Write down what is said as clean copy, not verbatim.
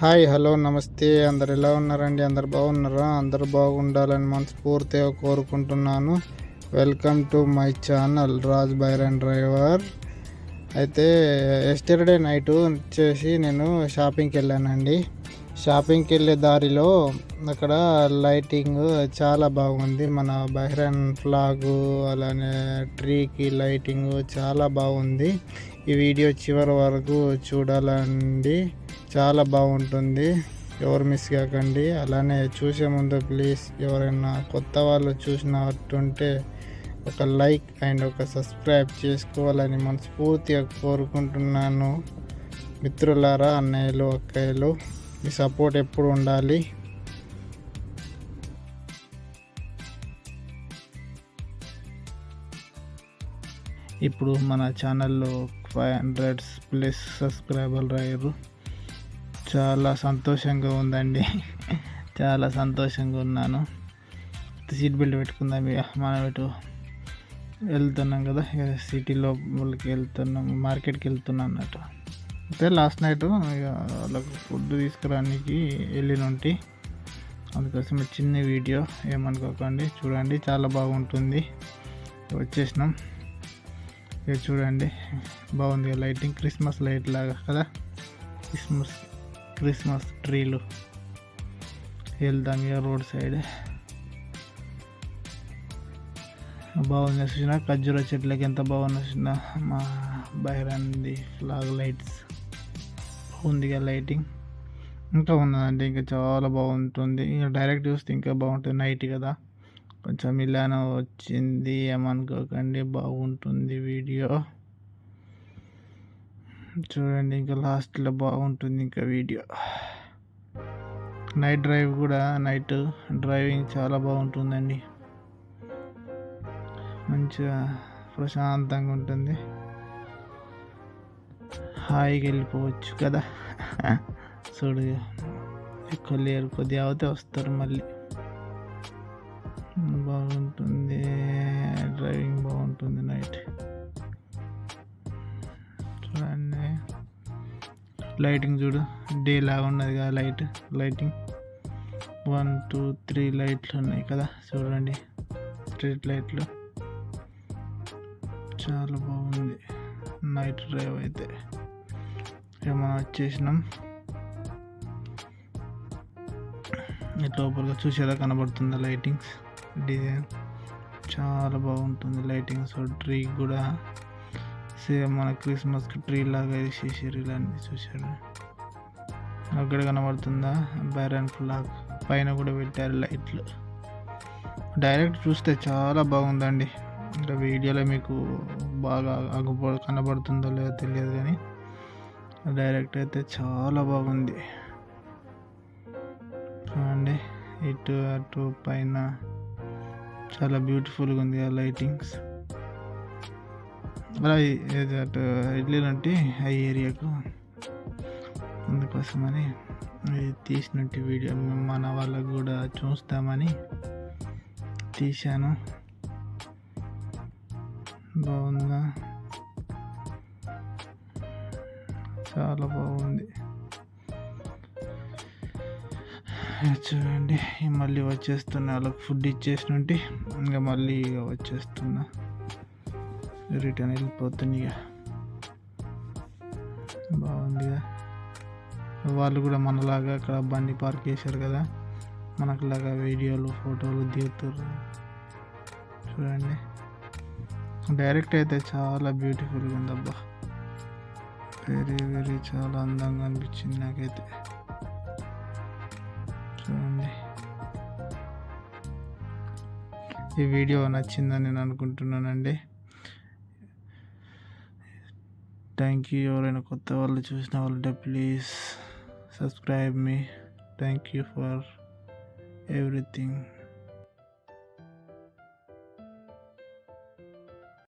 Hi hello నమస్తే. అందరు ఎలా ఉన్నారండి? అందరు బాగున్నారా? అందరు బాగుండాలని మనస్ఫూర్తిగా కోరుకుంటున్నాను. Welcome to my channel Raj Byron driver. అయితే ఎస్టర్డే నైట్ వచ్చేసి నేను షాపింగ్కి వెళ్ళానండి. షాపింగ్కి వెళ్ళే దారిలో అక్కడ లైటింగ్ చాలా బాగుంది. మన బైరన్ ఫ్లాగు అలానే ట్రీకి లైటింగ్ చాలా బాగుంది. ఈ వీడియో చివరి వరకు చూడాలండి, చాలా బాగుంటుంది. ఎవరు మిస్ కాకండి. అలానే చూసే ముందు ప్లీజ్ ఎవరైనా కొత్త వాళ్ళు చూసినట్టుంటే ఒక లైక్ అండ్ ఒక సబ్స్క్రైబ్ చేసుకోవాలని మనస్ఫూర్తిగా కోరుకుంటున్నాను. మిత్రులారా, అన్నయ్యలు, అక్కయ్యలు, మీ సపోర్ట్ ఎప్పుడు ఉండాలి. ఇప్పుడు మన ఛానల్లో 500+ సబ్స్క్రైబర్లు అయ్యారు. చాలా సంతోషంగా ఉందండి. చాలా సంతోషంగా ఉన్నాను. సీట్ బెల్ట్ పెట్టుకుందాం. మనం ఇటు వెళ్తున్నాం కదా, సిటీలో వెళ్తున్నాం, మార్కెట్కి వెళ్తున్నాం అన్నట్టు. అయితే లాస్ట్ నైట్ వాళ్ళకు ఫుడ్ తీసుకురానికి వెళ్ళినుంటి, అందుకోసం చిన్న వీడియో, ఏమనుకోకండి. చూడండి, చాలా బాగుంటుంది. వచ్చేసినాం. ఇక చూడండి, బాగుంది లైటింగ్, క్రిస్మస్ లైట్ లాగా కదా, క్రిస్మస్ ట్రీలు. వెళ్దాం ఇక రోడ్ సైడ్. బాగుంది చూసిన, ఖర్జూర చెట్లకి ఎంత బాగుంది చూసిన. మా బైరన్ది ఫ్లాగ్ లైట్స్ బాగుంది ఇక లైటింగ్. ఇంకా ఉన్నదండి, ఇంకా చాలా బాగుంటుంది. ఇంకా డైరెక్ట్ చూస్తే ఇంకా బాగుంటుంది. నైట్ కదా, కొంచెం ఇలానే వచ్చింది, ఏమనుకోకండి. బాగుంటుంది వీడియో చూడండి. ఇంకా లాస్ట్లో బాగుంటుంది ఇంకా వీడియో. నైట్ డ్రైవ్ కూడా, నైట్ డ్రైవింగ్ చాలా బాగుంటుందండి. మంచిగా ప్రశాంతంగా ఉంటుంది. హాయిగా వెళ్ళిపోవచ్చు కదా. చూడు, ఎక్కువ లేరు, కొద్దిగా అవుతే వస్తారు మళ్ళీ. బాగుంటుంది డ్రైవింగ్, బాగుంటుంది నైట్. చూడండి లైటింగ్ చూడు, డే లాగా ఉన్నది కదా లైటింగ్. 1 2 3 లైట్లు ఉన్నాయి కదా, చూడండి, స్ట్రీట్ లైట్లు. చాలా బాగుంది నైట్ డ్రైవ్ అయితే. మనం వచ్చేసినాం. లోపల చూసేలా కనబడుతుంది లైటింగ్స్ డిజైన్, చాలా బాగుంటుంది లైటింగ్స్. ట్రీ కూడా సేమ్ మన క్రిస్మస్కి ట్రీ లాగా వేసేసారు. ఇలాంటి చూసారు, అక్కడ కనబడుతుందా బైరన్ ఫ్లాగ్. పైన కూడా పెట్టారు లైట్లు. డైరెక్ట్ చూస్తే చాలా బాగుందండి. ఇంకా వీడియోలో మీకు బాగా కనబడుతుందో లేదో తెలియదు, కానీ డైరెక్ట్ అయితే చాలా బాగుంది. చూడండి, ఇటు అటు పైన చాలా బ్యూటిఫుల్గా ఉంది ఆ లైటింగ్స్. అలా అటు వెళ్ళినట్టు ఆ ఏరియాకు, అందుకోసమని తీసినట్టు వీడియో మన వాళ్ళకు కూడా చూస్తామని తీశాను. బాగుందా? చాలా బాగుంది. చూడండి, మళ్ళీ వచ్చేస్తున్నా. వాళ్ళకి ఫుడ్ ఇచ్చేసినట్టు ఇంకా మళ్ళీ వచ్చేస్తున్నా, రిటర్న్ వెళ్ళిపోతుంది. ఇక బాగుందిగా. వాళ్ళు కూడా మనలాగా అక్కడ బండి పార్క్ చేశారు కదా, మనకులాగా వీడియోలు ఫోటోలు దిగుతారు. చూడండి, డైరెక్ట్ అయితే చాలా బ్యూటిఫుల్గా ఉంది. అబ్బా, వెరీ చాలా అందంగా అనిపించింది నాకైతే. చూడండి, ఈ వీడియో నచ్చిందని నేను అనుకుంటున్నానండి. Thank you. ఎవరైనా కొత్త వాళ్ళు చూసిన వాళ్ళంటే please subscribe me. Thank you for everything.